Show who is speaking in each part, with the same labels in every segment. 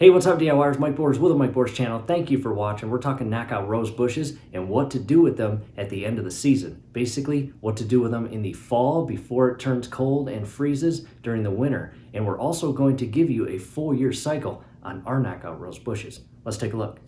Speaker 1: Hey, what's up, DIYers? Mike Borders with the Mike Borders channel. Thank you for watching. We're talking knockout rose bushes and what to do with them at the end of the season. Basically, what to do with them in the fall before it turns cold and freezes during the winter. And we're also going to give you a full year cycle on our knockout rose bushes. Let's take a look.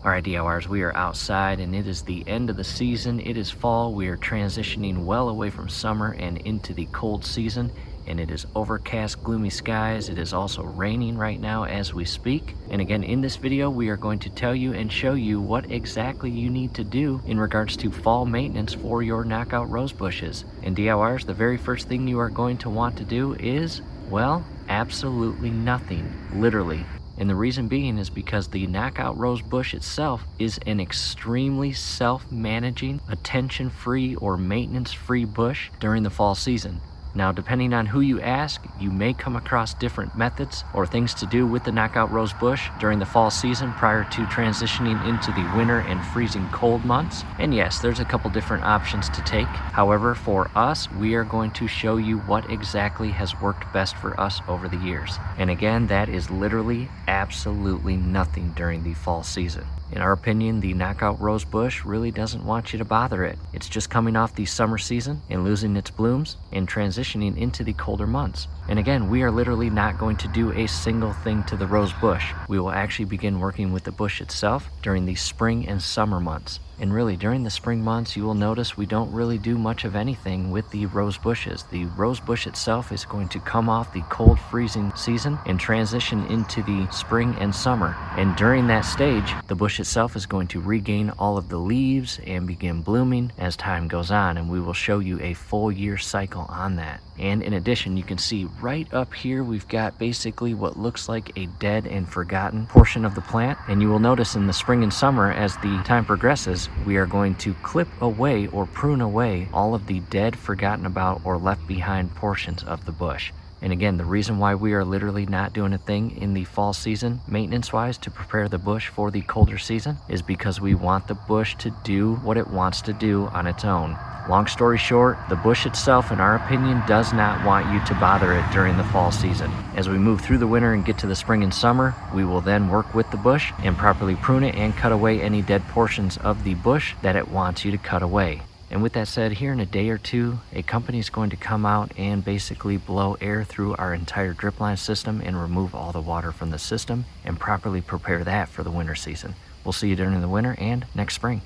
Speaker 1: All right, DIYers, we are outside and it is the end of the season. It is fall. We are transitioning well away from summer and into the cold season. And it is overcast, gloomy skies. It is also raining right now as we speak. And again, in this video, we are going to tell you and show you what exactly you need to do in regards to fall maintenance for your knockout rose bushes. And DIYers, the very first thing you are going to want to do is, well, absolutely nothing, literally. And the reason being is because the knockout rose bush itself is an extremely self-managing, attention-free or maintenance-free bush during the fall season. Now, depending on who you ask, you may come across different methods or things to do with the knockout rose bush during the fall season prior to transitioning into the winter and freezing cold months. And yes, there's a couple different options to take. However, for us, we are going to show you what exactly has worked best for us over the years. And again, that is literally absolutely nothing during the fall season. In our opinion, the knockout rose bush really doesn't want you to bother it. It's just coming off the summer season and losing its blooms and transitioning into the colder months. And again, we are literally not going to do a single thing to the rose bush. We will actually begin working with the bush itself during the spring and summer months. And really, during the spring months, you will notice we don't really do much of anything with the rose bushes. The rose bush itself is going to come off the cold freezing season and transition into the spring and summer. And during that stage, the bush itself is going to regain all of the leaves and begin blooming as time goes on. And we will show you a full year cycle on that. And in addition, you can see right up here, we've got basically what looks like a dead and forgotten portion of the plant. And you will notice in the spring and summer, as the time progresses, we are going to clip away or prune away all of the dead, forgotten about, or left behind portions of the bush. And again, the reason why we are literally not doing a thing in the fall season, maintenance-wise, to prepare the bush for the colder season, is because we want the bush to do what it wants to do on its own. Long story short, the bush itself, in our opinion, does not want you to bother it during the fall season. As we move through the winter and get to the spring and summer, we will then work with the bush and properly prune it and cut away any dead portions of the bush that it wants you to cut away. And with that said, here in a day or two, a company is going to come out and basically blow air through our entire drip line system and remove all the water from the system and properly prepare that for the winter season. We'll see you during the winter and next spring.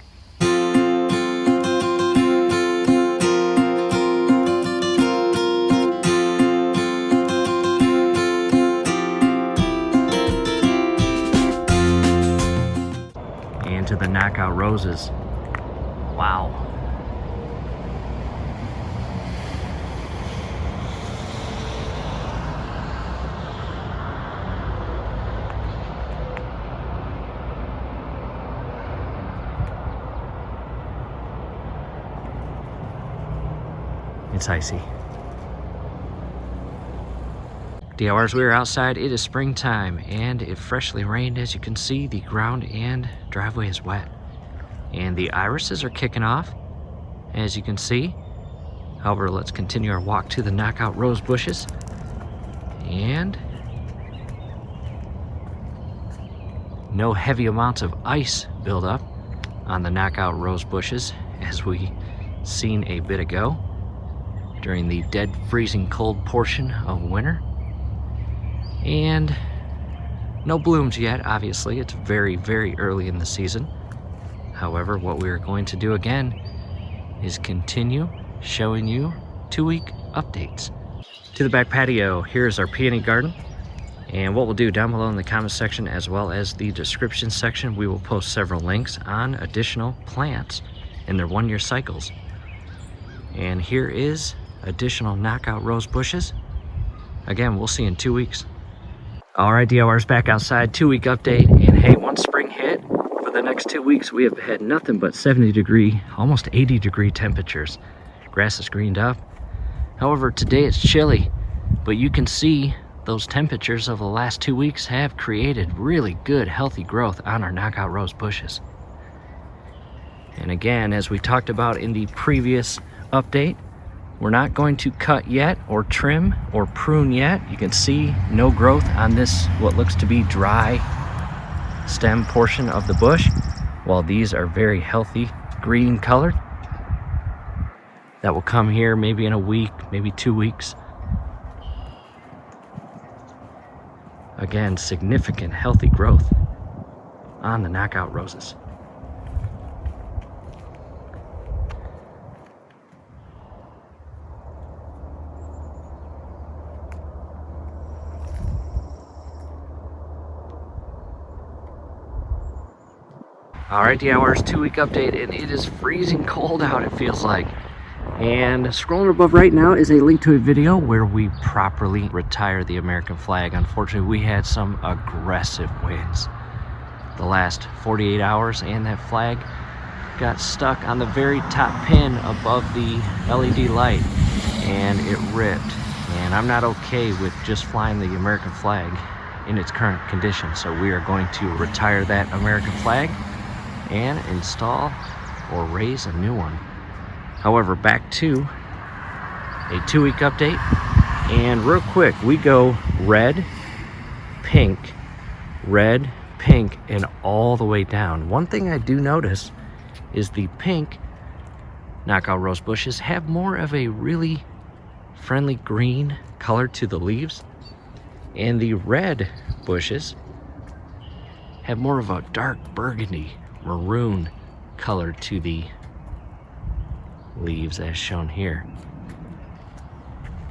Speaker 1: And to the knockout roses. Wow. It's icy. DIYers, we are outside. It is springtime and it freshly rained. As you can see, the ground and driveway is wet. And the irises are kicking off, as you can see. However, let's continue our walk to the knockout rose bushes. And no heavy amounts of ice build up on the knockout rose bushes, as we seen a bit ago during the dead freezing cold portion of winter. And no blooms yet, obviously. It's very, very early in the season. However, what we are going to do again is continue showing you 2-week updates. To the back patio, here's our peony garden. And what we'll do down below in the comment section, as well as the description section, we will post several links on additional plants and their 1-year cycles. And here is additional knockout rose bushes. Again, we'll see you in 2 weeks. All right, DIYers, back outside, 2-week update. And hey, once spring hit, for the next 2 weeks, we have had nothing but 70-degree, almost 80-degree temperatures. Grass is greened up. However, today it's chilly, but you can see those temperatures of the last 2 weeks have created really good, healthy growth on our knockout rose bushes. And again, as we talked about in the previous update, We're not going to cut yet or trim or prune yet. You can see no growth on this, what looks to be dry stem portion of the bush, while these are very healthy green colored. That will come here maybe in a week, maybe 2 weeks. Again, significant healthy growth on the knockout roses. All right, DIYers, 2-week update, and it is freezing cold out, it feels like. And scrolling above right now is a link to a video where we properly retire the American flag. Unfortunately, we had some aggressive winds the last 48 hours, and that flag got stuck on the very top pin above the LED light, and it ripped. And I'm not okay with just flying the American flag in its current condition, so we are going to retire that American flag and install or raise a new one. However, back to a 2-week update, and real quick, we go red, pink, and all the way down. One thing I do notice is the pink knockout rose bushes have more of a really friendly green color to the leaves, and the red bushes have more of a dark burgundy maroon color to the leaves as shown here.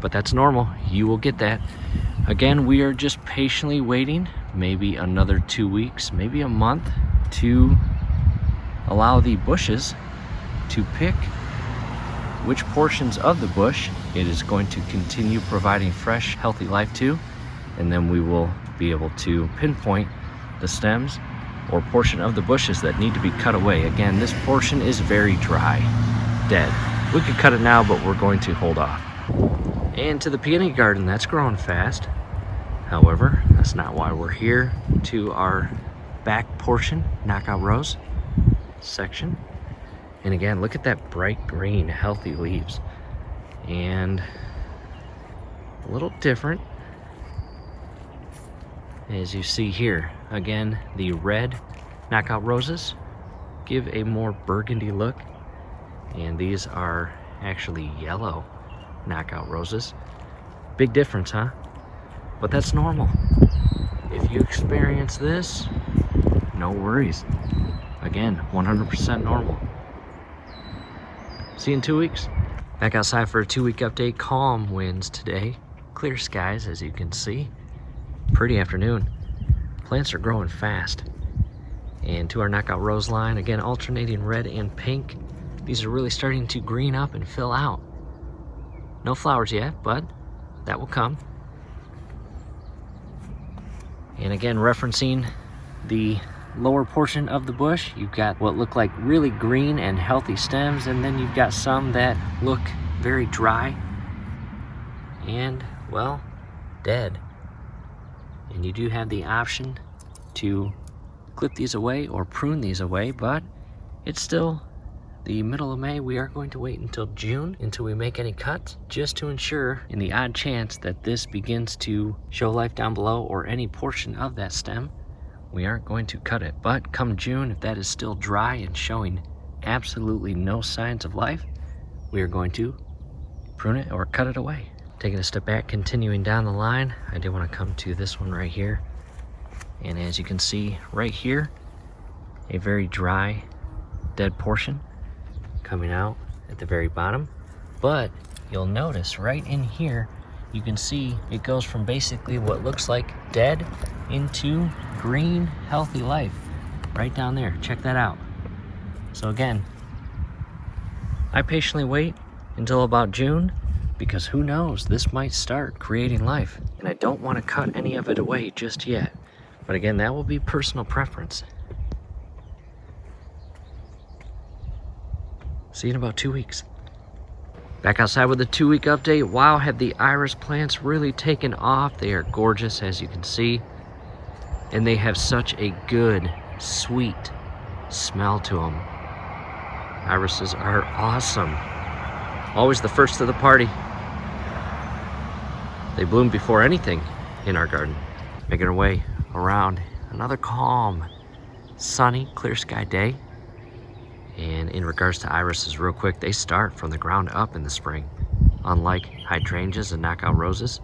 Speaker 1: But that's normal, you will get that. Again, we are just patiently waiting maybe another 2 weeks, maybe a month, to allow the bushes to pick which portions of the bush it is going to continue providing fresh, healthy life to, and then we will be able to pinpoint the stems or portion of the bushes that need to be cut away. Again, this portion is very dry, dead. We could cut it now, but we're going to hold off. And to the peony garden, that's growing fast. However, that's not why we're here. To our back portion, knockout rose section. And again, look at that bright green, healthy leaves. And a little different, as you see here. Again, the red knockout roses give a more burgundy look, and these are actually yellow knockout roses. Big difference, huh? But that's normal. If you experience this, no worries. Again, 100% normal. See you in 2 weeks. Back outside for a 2-week update. Calm winds today. Clear skies, as you can see. Pretty afternoon. Plants are growing fast. And to our knockout rose line, again, alternating red and pink. These are really starting to green up and fill out. No flowers yet, but that will come. And again, referencing the lower portion of the bush, you've got what look like really green and healthy stems, and then you've got some that look very dry and, well, dead. And you do have the option to clip these away or prune these away, but it's still the middle of May. We are going to wait until June until we make any cuts, just to ensure, in the odd chance that this begins to show life down below or any portion of that stem, we aren't going to cut it. But come June, if that is still dry and showing absolutely no signs of life, we are going to prune it or cut it away. Taking a step back, continuing down the line, I do want to come to this one right here. And as you can see right here, a very dry, dead portion coming out at the very bottom. But you'll notice right in here, you can see it goes from basically what looks like dead into green, healthy life right down there. Check that out. So again, I patiently wait until about June, because who knows, this might start creating life. And I don't want to cut any of it away just yet. But again, that will be personal preference. See you in about 2 weeks. Back outside with a 2-week update. Wow, have the iris plants really taken off. They are gorgeous, as you can see. And they have such a good, sweet smell to them. Irises are awesome. always the first of the party. They bloom before anything in our garden. Making our way around another calm, sunny, clear sky day. And in regards to irises, real quick, they start from the ground up in the spring. Unlike hydrangeas and knockout roses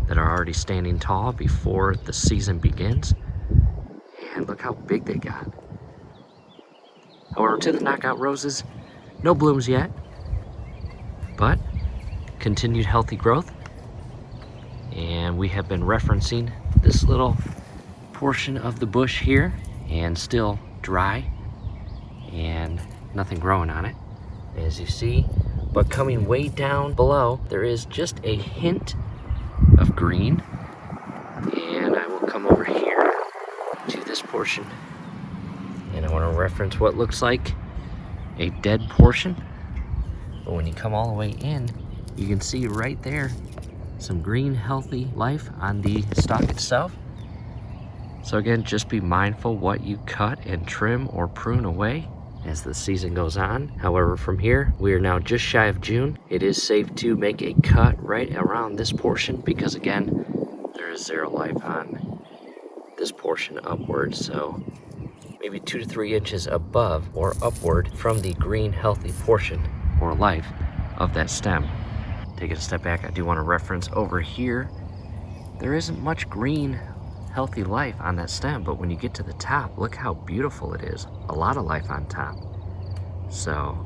Speaker 1: that are already standing tall before the season begins. And look how big they got. However, to the knockout roses, no blooms yet, but continued healthy growth. And we have been referencing this little portion of the bush here, and still dry and nothing growing on it, as you see. But coming way down below, there is just a hint of green. And I will come over here to this portion, and I want to reference what looks like a dead portion. But when you come all the way in, you can see right there some green, healthy life on the stalk itself. So again, just be mindful what you cut and trim or prune away as the season goes on. However, from here, we are now just shy of June. It is safe to make a cut right around this portion because again, there is zero life on this portion upward. So maybe 2 to 3 inches above or upward from the green, healthy portion or life of that stem. Taking a step back, I do want to reference over here, there isn't much green, healthy life on that stem, but when you get to the top, look how beautiful it is. A lot of life on top. So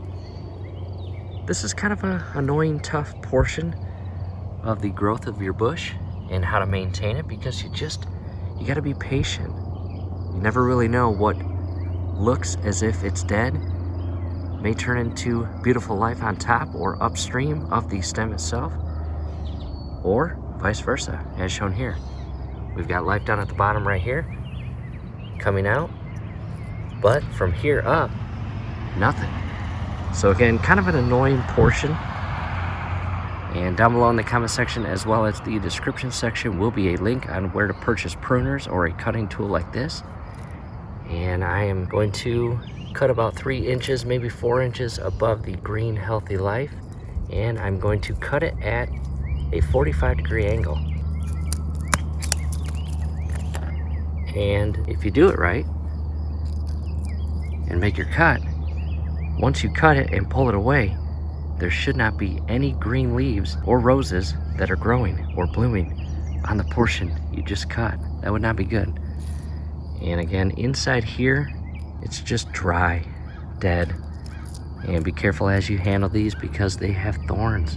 Speaker 1: this is kind of an annoying, tough portion of the growth of your bush and how to maintain it, because you got to be patient. You never really know what looks as if it's dead may turn into beautiful life on top or upstream of the stem itself, or vice versa, as shown here. We've got life down at the bottom right here, coming out, but from here up, nothing. So again, kind of an annoying portion. And down below in the comment section, as well as the description section, will be a link on where to purchase pruners or a cutting tool like this. And I am going to cut about 3 inches, maybe 4 inches above the green, healthy life. And I'm going to cut it at a 45-degree angle. And if you do it right and make your cut, once you cut it and pull it away, there should not be any green leaves or roses that are growing or blooming on the portion you just cut. That would not be good. And again, inside here, it's just dry, dead. And be careful as you handle these because they have thorns.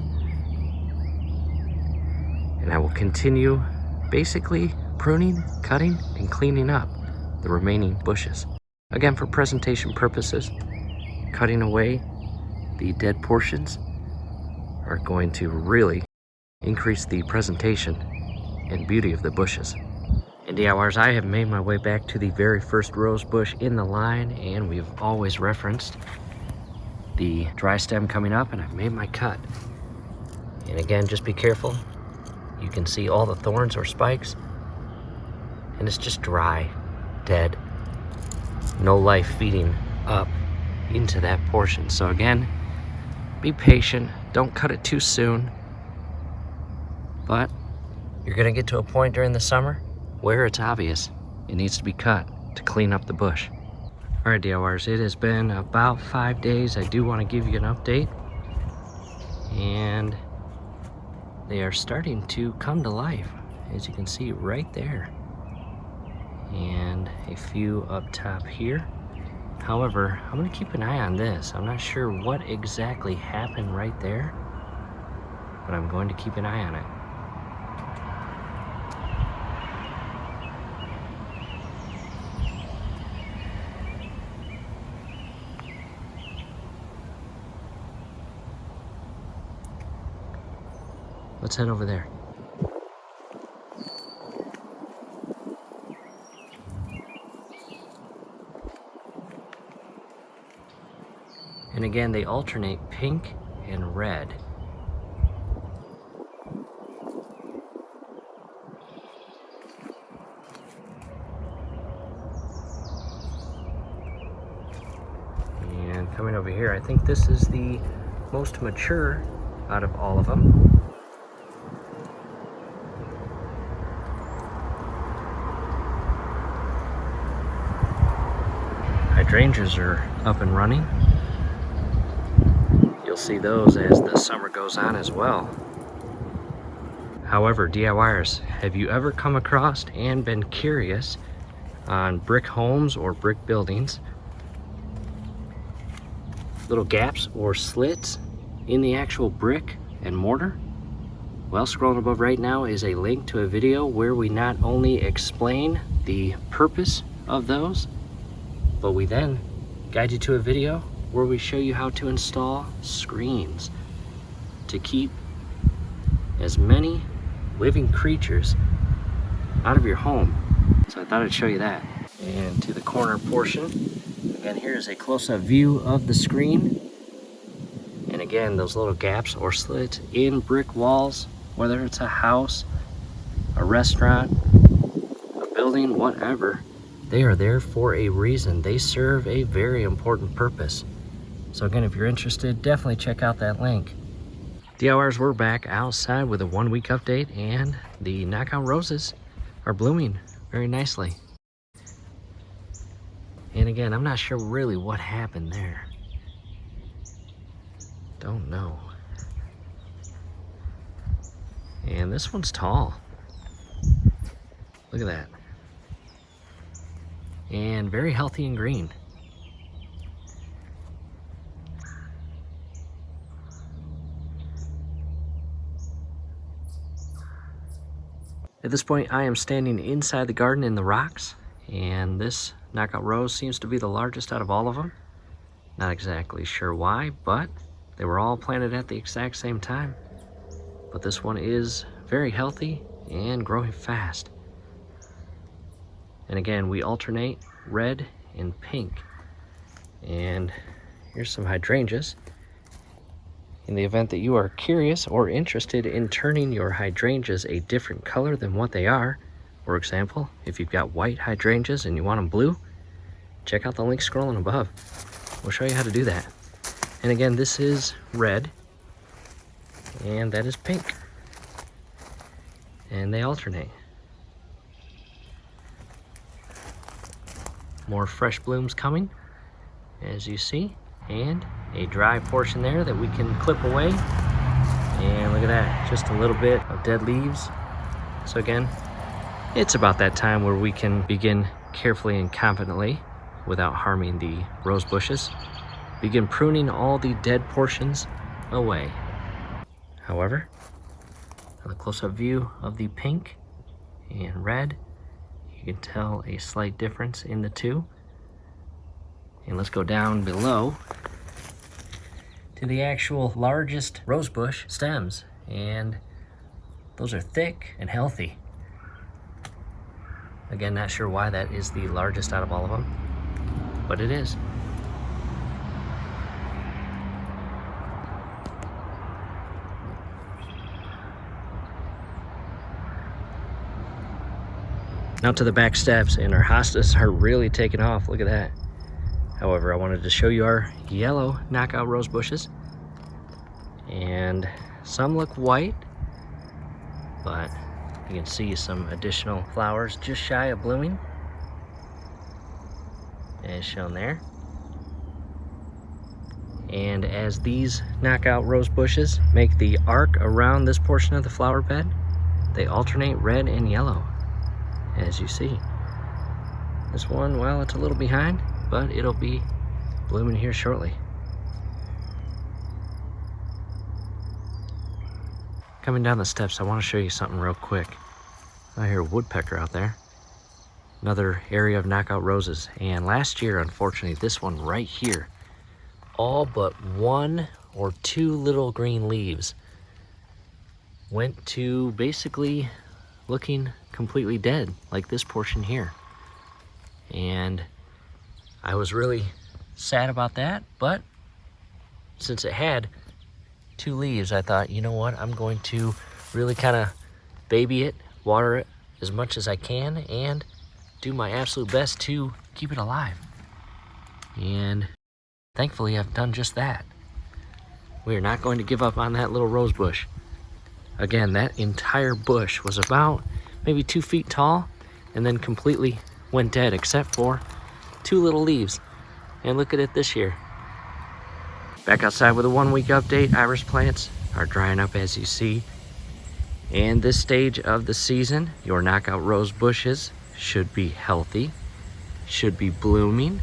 Speaker 1: And I will continue basically pruning, cutting, and cleaning up the remaining bushes. Again, for presentation purposes, cutting away the dead portions are going to really increase the presentation and beauty of the bushes. And DIYers, I have made my way back to the very first rose bush in the line, and we've always referenced the dry stem coming up, and I've made my cut. And again, just be careful. You can see all the thorns or spikes, and it's just dry, dead, no life feeding up into that portion. So again, be patient, don't cut it too soon, but you're gonna get to a point during the summer where it's obvious it needs to be cut to clean up the bush. All right, DIYers, it has been about 5 days. I do want to give you an update, and they are starting to come to life, as you can see right there, and a few up top here. However, I'm going to keep an eye on this. I'm not sure what exactly happened right there, but I'm going to keep an eye on it. Let's head over there. And again, they alternate pink and red. And coming over here, I think this is the most mature out of all of them. Hydrangeas are up and running. You'll see those as the summer goes on as well. However, DIYers, have you ever come across and been curious on brick homes or brick buildings? Little gaps or slits in the actual brick and mortar? Well, scrolling above right now is a link to a video where we not only explain the purpose of those, but we then guide you to a video where we show you how to install screens to keep as many living creatures out of your home. So I thought I'd show you that. And to the corner portion, again, here's a close-up view of the screen. And again, those little gaps or slits in brick walls, whether it's a house, a restaurant, a building, whatever, they are there for a reason. They serve a very important purpose. So again, if you're interested, definitely check out that link. DIYers, we're back outside with a 1 week update, and the knockout roses are blooming very nicely. And again, I'm not sure really what happened there. Don't know. And this one's tall. Look at that. And very healthy and green. At this point, I am standing inside the garden in the rocks, and this knockout rose seems to be the largest out of all of them. Not exactly sure why, but they were all planted at the exact same time. But this one is very healthy and growing fast. And again, we alternate red and pink. And here's some hydrangeas. In the event that you are curious or interested in turning your hydrangeas a different color than what they are, for example, if you've got white hydrangeas and you want them blue, check out the link scrolling above. We'll show you how to do that. And again, this is red, and that is pink. And they alternate. More fresh blooms coming, as you see, and a dry portion there that we can clip away. And look at that, just a little bit of dead leaves. So again, it's about that time where we can begin carefully and confidently, without harming the rose bushes, begin pruning all the dead portions away. However, a close-up view of the pink and red, you can tell a slight difference in the two. And let's go down below to the actual largest rose bush stems, and those are thick and healthy. Again, not sure why that is the largest out of all of them, but it is. Now to the back steps, and our hostas are really taking off. Look at that. However, I wanted to show you our yellow knockout rose bushes. And some look white, but you can see some additional flowers just shy of blooming, as shown there. And as these knockout rose bushes make the arc around this portion of the flower bed, they alternate red and yellow, as you see. This one, well, it's a little behind, but it'll be blooming here shortly. Coming down the steps, I want to show you something real quick. I hear a woodpecker out there. Another area of knockout roses. And last year, unfortunately, this one right here, all but one or two little green leaves went to basically looking completely dead, like this portion here. And I was really sad about that, but since it had two leaves, I thought, you know what, I'm going to really kind of baby it, water it as much as I can, and do my absolute best to keep it alive. And thankfully, I've done just that. We are not going to give up on that little rose bush. Again, that entire bush was about maybe 2 feet tall and then completely went dead except for 2 little leaves. And look at it this year. Back outside with a 1-week update. Iris plants are drying up, as you see. And this stage of the season, your knockout rose bushes should be healthy, should be blooming,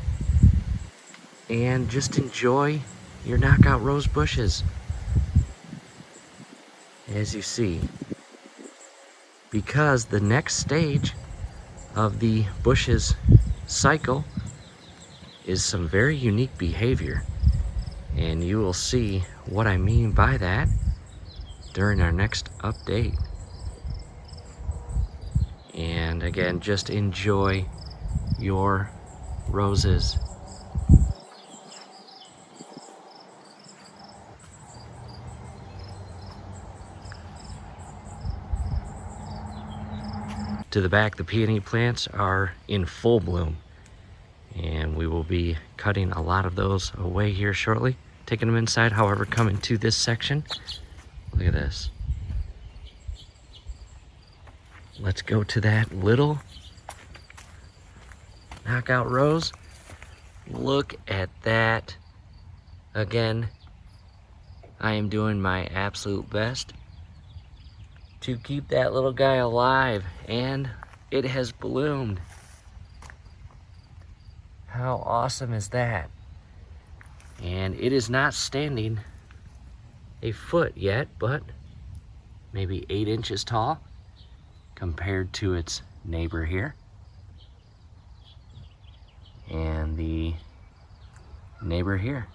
Speaker 1: and just enjoy your knockout rose bushes, as you see. Because the next stage of the bush's cycle is some very unique behavior. And you will see what I mean by that during our next update. And again, just enjoy your roses. To the back, the peony plants are in full bloom, and we will be cutting a lot of those away here shortly, taking them inside. However, coming to this section, look at this. Let's go to that little knockout rose. Look at that. Again, I am doing my absolute best to keep that little guy alive, and it has bloomed. How awesome is that? And it is not standing a foot yet, but maybe 8 inches tall compared to its neighbor here. And the neighbor here.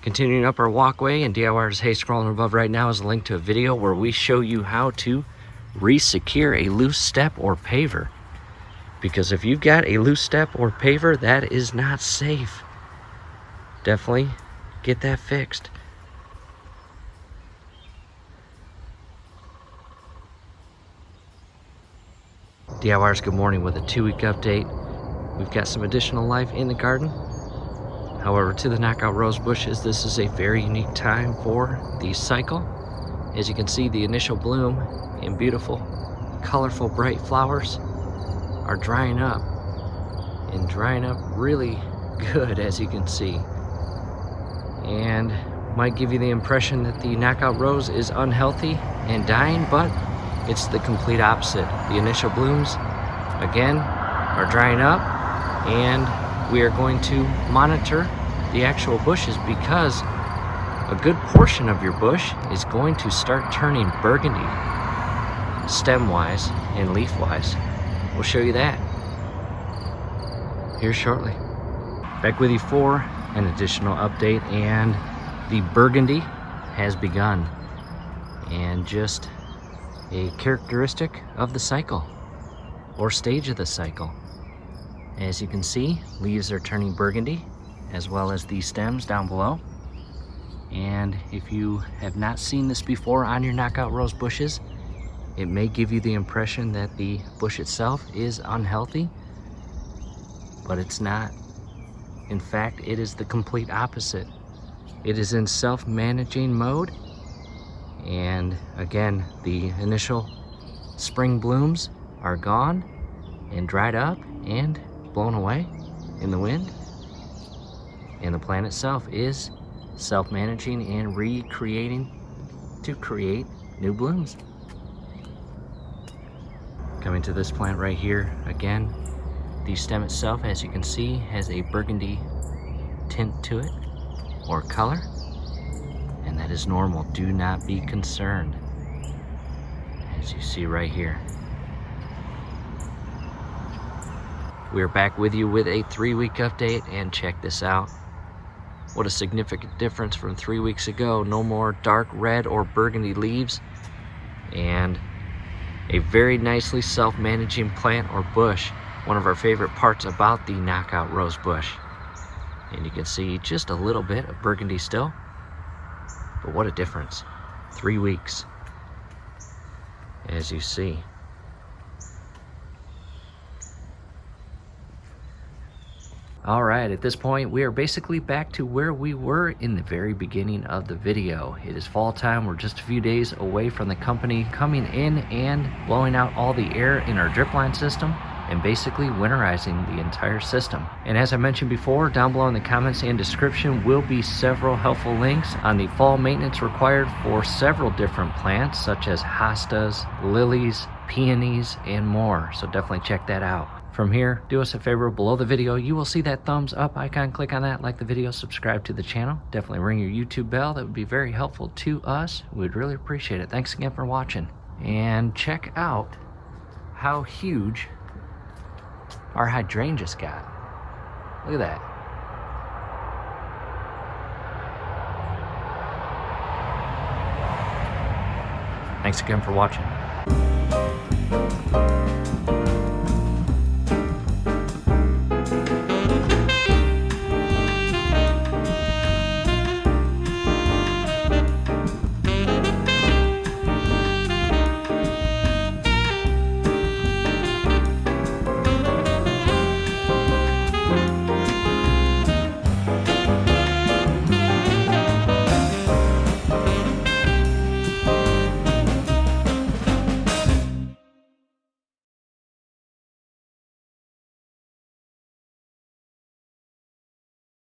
Speaker 1: Continuing up our walkway in DIYers Hay, scrolling above right now is a link to a video where we show you how to re-secure a loose step or paver. Because if you've got a loose step or paver, that is not safe. Definitely get that fixed. DIYers, good morning with a 2-week update. We've got some additional life in the garden. However, to the knockout rose bushes, this is a very unique time for the cycle. As you can see, the initial bloom and beautiful, colorful, bright flowers are drying up, and drying up really good, as you can see. And might give you the impression that the knockout rose is unhealthy and dying, but it's the complete opposite. The initial blooms, again, are drying up, and we are going to monitor the actual bushes because a good portion of your bush is going to start turning burgundy, stem-wise and leaf-wise. We'll show you that here shortly. Back with you for an additional update, and the burgundy has begun, and just a characteristic of the cycle or stage of the cycle. As you can see, leaves are turning burgundy, as well as the stems down below. And if you have not seen this before on your knockout rose bushes, it may give you the impression that the bush itself is unhealthy, but it's not. In fact, it is the complete opposite. It is in self-managing mode, and again, the initial spring blooms are gone and dried up and blown away in the wind, and the plant itself is self-managing and recreating to create new blooms. Coming to this plant right here, again, the stem itself, as you can see, has a burgundy tint to it or color, and that is normal. Do not be concerned, as you see right here. We're back with you with a 3-week update, and check this out. What a significant difference from 3 weeks ago. No more dark red or burgundy leaves, and a very nicely self-managing plant or bush. One of our favorite parts about the knockout rose bush. And you can see just a little bit of burgundy still, but what a difference. 3 weeks, as you see. All right, at this point, we are basically back to where we were in the very beginning of the video. It is fall time. We're just a few days away from the company coming in and blowing out all the air in our drip line system and basically winterizing the entire system. And as I mentioned before, down below in the comments and description will be several helpful links on the fall maintenance required for several different plants such as hostas, lilies, peonies, and more. So definitely check that out. From here, do us a favor, below the video, you will see that thumbs up icon. Click on that, like the video, subscribe to the channel. Definitely ring your YouTube bell. That would be very helpful to us. We'd really appreciate it. Thanks again for watching. And check out how huge our hydrangeas got. Look at that. Thanks again for watching.